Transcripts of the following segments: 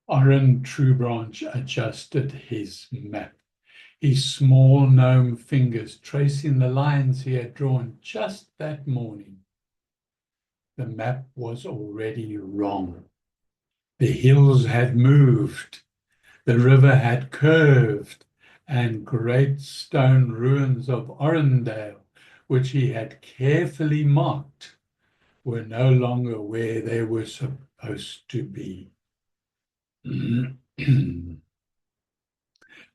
Orin Truebranch adjusted his map, his small gnome fingers tracing the lines he had drawn just that morning. The map was already wrong. The hills had moved, the river had curved, and great stone ruins of Oryndale, which he had carefully marked, were no longer where they were supposed to be.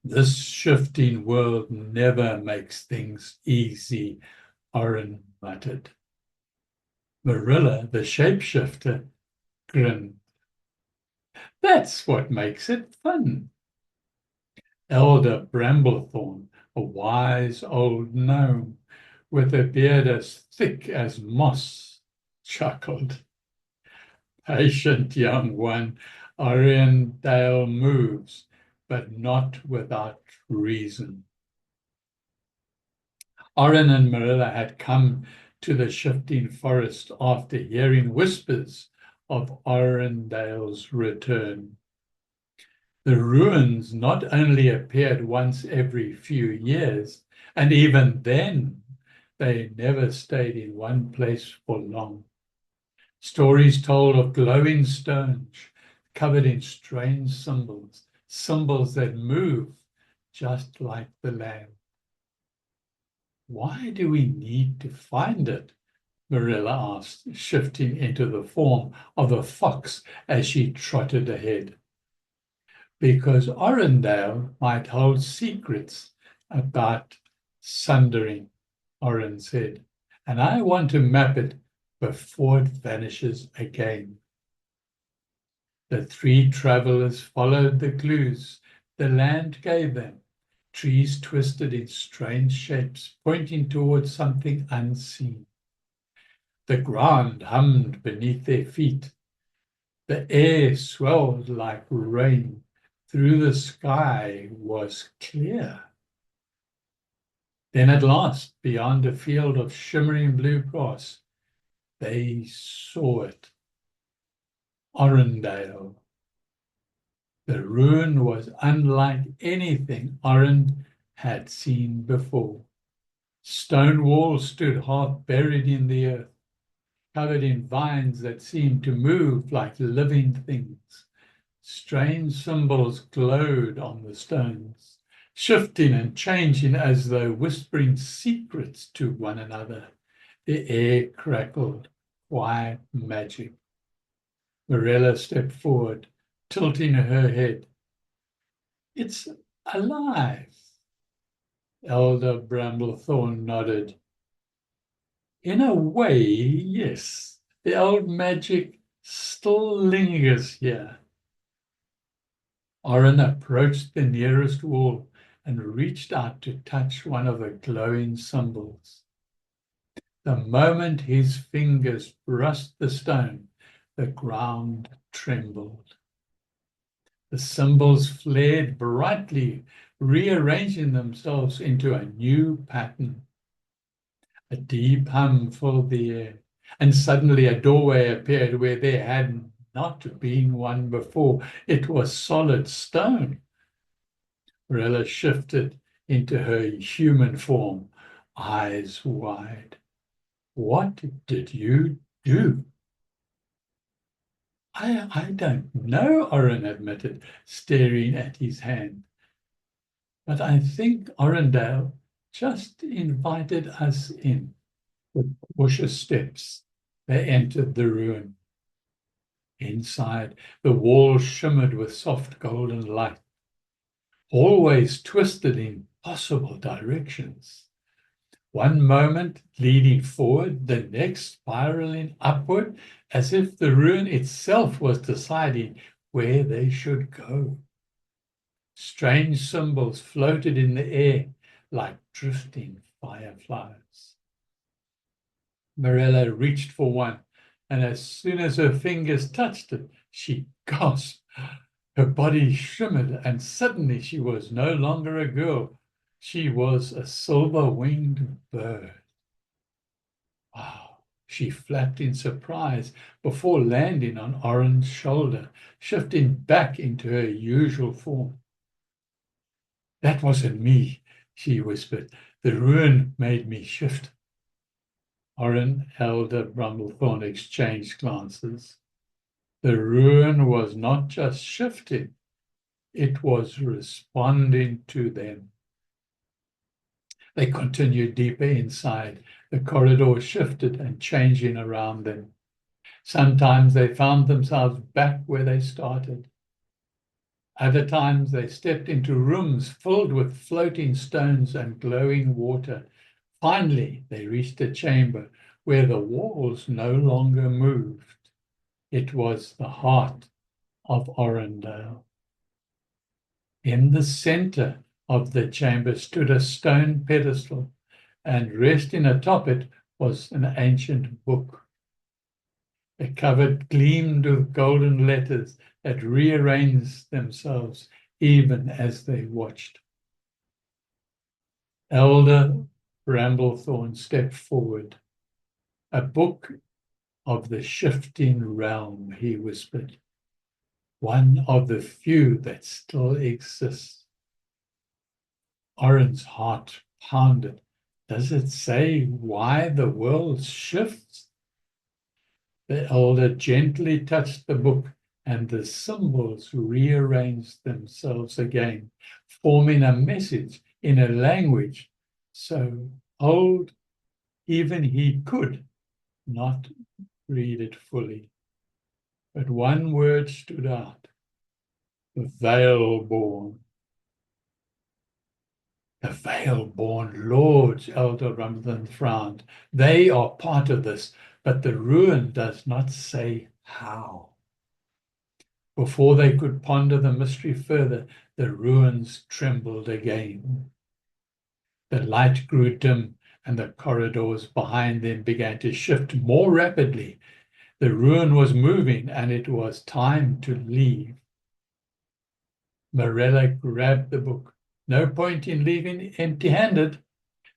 This shifting world never makes things easy, Orin muttered. Mirella, the shapeshifter, grinned. That's what makes it fun. Elder Bramblethorn, a wise old gnome with a beard as thick as moss, chuckled. Patient young one, Oryndale moves, but not without reason. Orin and Mirella had come to the shifting forest after hearing whispers of Oryndale's return. The ruins not only appeared once every few years, and even then they never stayed in one place for long. Stories told of glowing stones covered in strange symbols, symbols that move just like the land. Why do we need to find it? Mirella asked, shifting into the form of a fox as she trotted ahead. Because Oryndale might hold secrets about sundering, Orin said, and I want to map it before it vanishes again. The three travelers followed the clues the land gave them, trees twisted in strange shapes, pointing towards something unseen. The ground hummed beneath their feet. The air swelled like rain. Through the sky was clear. Then at last, beyond a field of shimmering blue grass, they saw it. Oryndale. The ruin was unlike anything Orin had seen before. Stone walls stood half buried in the earth, covered in vines that seemed to move like living things. Strange symbols glowed on the stones, shifting and changing as though whispering secrets to one another. The air crackled, quiet magic. Mirella stepped forward, tilting her head. It's alive. Elder Bramblethorn nodded. In a way, yes. The old magic still lingers here. Orin approached the nearest wall and reached out to touch one of the glowing symbols. The moment his fingers brushed the stone, the ground trembled. The symbols flared brightly, rearranging themselves into a new pattern. A deep hum filled the air, and suddenly a doorway appeared where there had not been one before. It was solid stone. Mirella shifted into her human form, eyes wide. What did you do? I don't know, Orin admitted, staring at his hand. But I think Oryndale just invited us in. With cautious steps, they entered the ruin. Inside, the walls shimmered with soft golden light, always twisted in possible directions. One moment leading forward, the next spiraling upward, as if the ruin itself was deciding where they should go. Strange symbols floated in the air like drifting fireflies. Mirella reached for one, and as soon as her fingers touched it, she gasped. Her body shimmered, and suddenly she was no longer a girl. She was a silver-winged bird. Wow, She flapped in surprise before landing on Orin's shoulder, shifting back into her usual form. "That wasn't me," she whispered. "The ruin made me shift." Orin, Elder Bramblethorn exchanged glances. The ruin was not just shifting, it was responding to them. They continued deeper inside. The corridor shifted and changing around them. Sometimes they found themselves back where they started. Other times they stepped into rooms filled with floating stones and glowing water. Finally, they reached a chamber where the walls no longer moved. It was the heart of Oryndale. In the center of the chamber stood a stone pedestal, and resting atop it was an ancient book. The cover gleamed with golden letters that rearranged themselves even as they watched. Elder Bramblethorn stepped forward. "A book of the shifting realm," he whispered. "One of the few that still exists." Orin's heart pounded. Does it say why the world shifts? The elder gently touched the book, and the symbols rearranged themselves again, forming a message in a language so old even he could not read it fully. But one word stood out: Veilborn. The Veilborn Lords, Elder Bramblethorn frowned. They are part of this, but the ruin does not say how. Before they could ponder the mystery further, the ruins trembled again. The light grew dim, and the corridors behind them began to shift more rapidly. The ruin was moving, and it was time to leave. Mirella grabbed the book. No point in leaving empty-handed.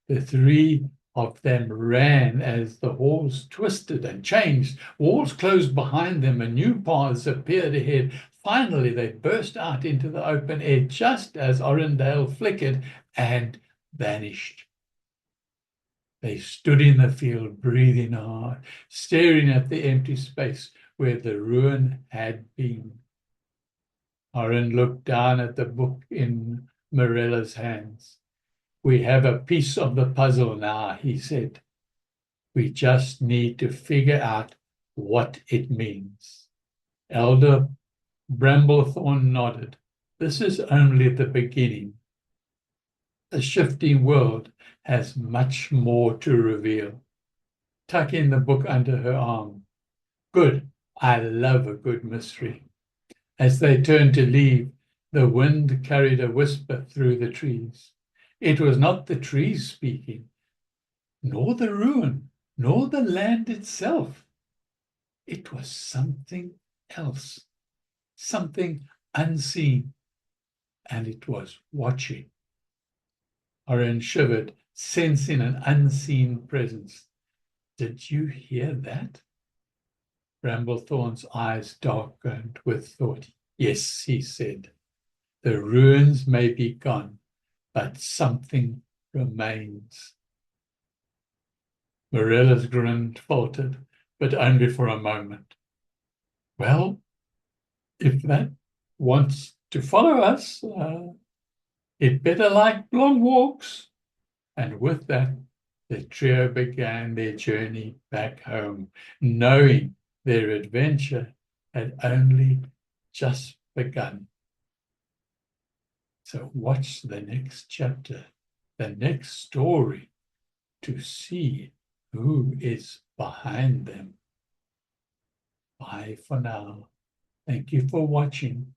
The three of them ran as the halls twisted and changed. Walls closed behind them and new paths appeared ahead. Finally, they burst out into the open air just as Oryndale flickered and vanished. They stood in the field, breathing hard, staring at the empty space where the ruin had been. Orin looked down at the book in Mirella's hands. "We have a piece of the puzzle now," he said. "We just need to figure out what it means." Elder Bramblethorn nodded. "This is only the beginning. The shifting world has much more to reveal." Tucking the book under her arm. "Good. I love a good mystery." As they turned to leave, the wind carried a whisper through the trees. It was not the trees speaking, nor the ruin, nor the land itself. It was something else, something unseen, and it was watching. Orin shivered, sensing an unseen presence. "Did you hear that?" Bramblethorn's eyes darkened with thought. "Yes," he said. "The ruins may be gone, but something remains." Mirella's grin faltered, but only for a moment. "Well, if that wants to follow us, it better like long walks." And with that, the trio began their journey back home, knowing their adventure had only just begun. So watch the next chapter, the next story, to see who is behind them. Bye for now. Thank you for watching.